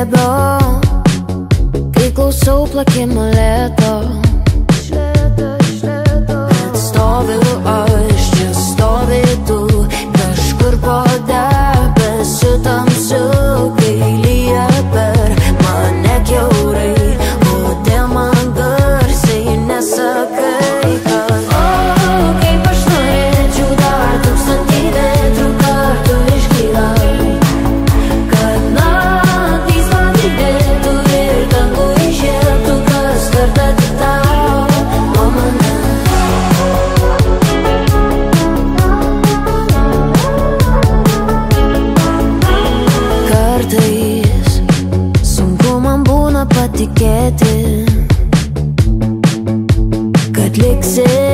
griebio, kai klausau plakimo lėto. Bet stoviu aš, čia stovi tu, kažkur po debesiu tamsiu, kai lyja per mane kiaurai. Kodėl man garsiai nesakai, kad kaip aš norėčiau dar 1000 metrų kartu išgyventi, kad naktys man didėtų ir dangų išėtų kas kartą tik tau nuo manęs. Kartais sunku man būna patikėti, kad liksi